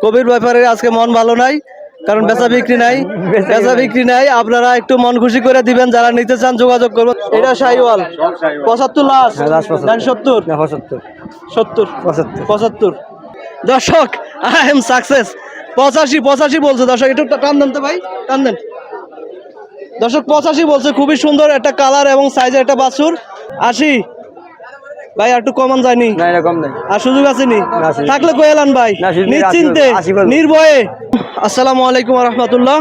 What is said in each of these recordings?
কবির ব্যাপারের আজকে মন ভালো নাই, কারণ বেচা বিক্রি নাই। আপনারা একটু মন খুশি করে দিবেন, যারা নিতে চান যোগাযোগ করবেন। এটা শাহিওয়াল 75 লাস্ট, 70 75। দর্শক আই এম সাকসেস। 85 বলছে দর্শক, একটু টান দেন তো ভাই, টান দেন। দর্শক 85 বলছে, খুবই সুন্দর একটা কালার এবং সাইজের একটা বাছুর। 80 ভাই, আর একটু কমান যায়নি? না এরকম নাই, আর সুযোগ আছে নি? থাকলে কইলান ভাই, নিশ্চিন্তে নির্ভয়ে। আসসালামু আলাইকুম ওয়া রাহমাতুল্লাহ।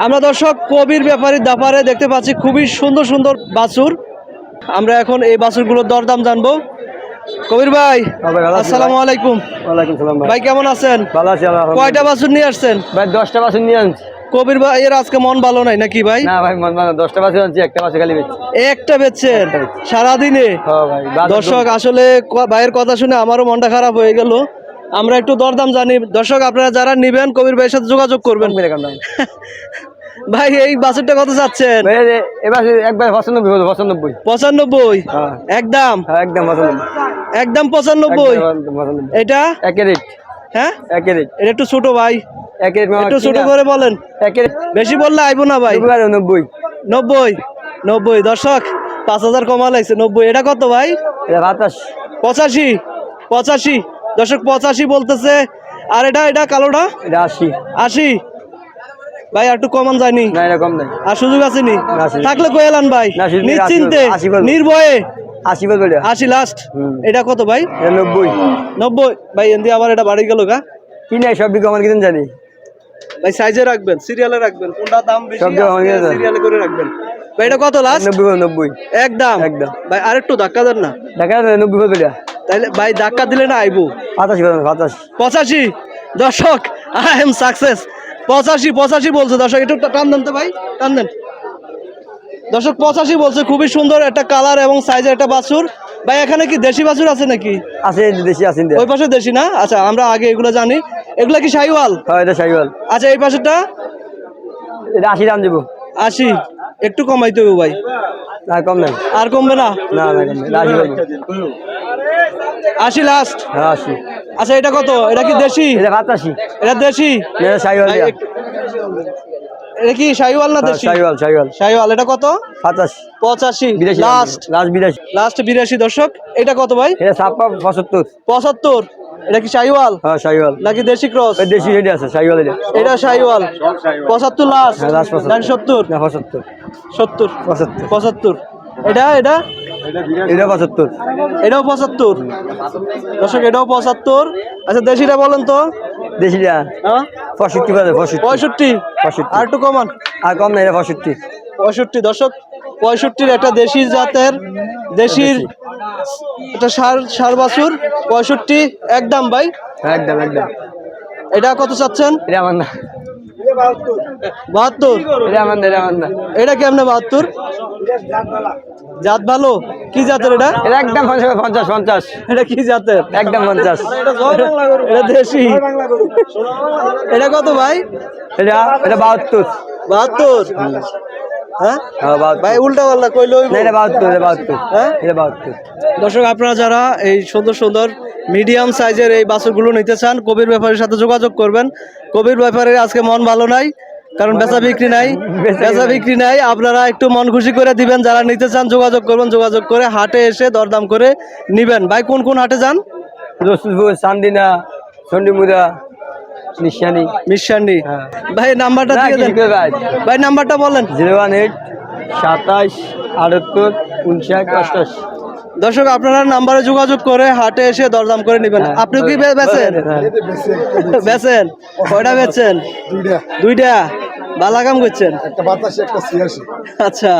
আমরা দর্শক কবির ব্যাপারীর দাপারে দেখতে পাচ্ছি খুবই সুন্দর সুন্দর বাছুর। আমরা এখন এই বাছুরগুলোর দরদাম জানবো। কবির ভাই আসসালামু আলাইকুম। ওয়ালাইকুম সালাম ভাই কেমন আছেন? ভালো আছি আলহামদুলিল্লাহ। কয়টা বাছুর নিয়ে আসছেন ভাই 10টা বাছুর নিয়ে আনছি। কবির ভাই এর আজকে মন ভালো নাই নাকি ভাই? না ভাই মন ভালো, 10টা বাছুর আনছি, একটা বাছুর খালি বেচছি। একটা বেচছেন সারাদিনে? হ্যাঁ ভাই। দর্শক আসলে ভাইয়ের কথা শুনে আমারও মনটা খারাপ হয়ে গেল। আমরা একটু দরদাম জানি। দর্শক আপনারা যারা নিবেন কবির ভাইয়ের সাথে যোগাযোগ করবেন। ভাই এই বাছুরটা কত চাচ্ছেন? এবার একবার 95 95 একদম? একদম 95। এটা একের রেট? হ্যাঁ একের রেট। এটা একটু ছোট ভাই, একের একটু ছোট করে বলেন। একের বেশি বললে আইবো না ভাই। 90। দর্শক 5000 কমা লাগছে। 90। এটা কত ভাই? এটা 85। দর্শক 85 বলতেছে। আর এটা কালোটা? এটা 80 ভাই, আর একটু কমান যায়নি? না এরকম নাই, আর সুযোগ আছে নি? না, থাকলে কইলান ভাই, নিশ্চিন্তে নির্ভয়ে। 80 লাস্ট। এটা কত ভাই? 90 ভাই। এন্দি আবার এটা বাড়ি গেল গা। কি নাই, সব বিক্রি আমার কিনে জানি ভাই। সাইজে রাখবেন, সিরিয়ালে রাখবেন, কোনটা দাম বেশি সব সিরিয়ালে করে রাখবেন ভাই। এটা কত লাস্ট? 90 একদম ভাই। আরেকটু ধাক্কা দেন না, দেখা 90 তাইলে ভাই ধাক্কা দিলে না আইবো। 85। দর্শক আই এম সাকসেস। 85 বলছে দর্শক, একটু টান দেন তো ভাই, টান দেন। দর্শক 85 বলছে, খুবই সুন্দর একটা কালার এবং সাইজের একটা বাছুর। ভাই এখানে কি দেশি বাছুর আছে নাকি? আছে, দেশি আছে। ওই পাশে দেশি না? আচ্ছা, আমরা আগে এগুলো জানি। এগুলা কি শাহিওয়াল? হ্যাঁ এটা শাহিওয়াল। আচ্ছা, এই পাশেরটা? এটা 80 দাম দেবো। 80। একটু কমাইতে হবে ভাই। আর কম নাই? আর কমবে না? না কম নাই, 80 লাস্ট। হ্যাঁ 80। আচ্ছা, এটা কত? এটা কি দেশি? এটা 85। এটা দেশি? এটা শাহিওয়াল। এটা কি শাহিওয়াল না দেশি? শাহিওয়াল। এটা কত? 85 লাস্ট। 82। দর্শক এটা কত ভাই? এটা 75। এটা কি শাহিওয়াল? হ্যাঁ শাহিওয়াল। নাকি দেশি ক্রস? দেশি এটা আছে, শাহিওয়াল। এটা শাহিওয়াল। 75 লাস্ট। 70। 75। এটা 75। এটাও 75। দর্শক এটাও 75। আচ্ছা, দেশিটা বলেন তো? দেশিটা হ্যাঁ 65। আর একটু কমান। আর কম নাই, 65। দর্শক 65 একটা দেশি জাতের, দেশির এটা সার বাছুর। 65 একদম ভাই, একদম। এটা কত চাচ্ছেন? এটা আমার না। 72। এটা আমার না। এটা কেমনে 72? জাত ভালো? কি জাতের এটা? এটা একদম 50। এটা কি জাতের? একদম 50। এটা দেশি। এটা কত ভাই? এটা 72। 72? হ্যাঁ ভাই, উল্টা পাল্টা কইলো। এটা 72। হ্যাঁ এটা 72। দর্শক আপনারা যারা এই সুন্দর সুন্দর মিডিয়াম সাইজের এই বাছুরগুলো নিতে চান, কবির ব্যাপারীর সাথে যোগাযোগ করবেন। কবির ব্যাপারীর আজকে মন ভালো নাই, কারণ বেচা বিক্রি নাই। আপনারা একটু মন খুশি করে দিবেন, যারা নিতে চান যোগাযোগ করবেন। যোগাযোগ করে হাটে এসে দরদাম করে নিবেন। ভাই কোন হাটে যান? রসুলপুর, চান্দিনা, চন্ডিমুড়া, মিশানি। ভাই নাম্বারটা দিয়ে দেন ভাই, নাম্বারটা বলেন। 018 27 78 59 88। দর্শক আপনারা নাম্বারে যোগাযোগ করে হাটে এসে দরদাম করে নেবেন। আপনি কি বেচেন? কয়টা বেচেন? দুইটা। ভালো কাম করছেন। একটা 82 একটা 86। আচ্ছা।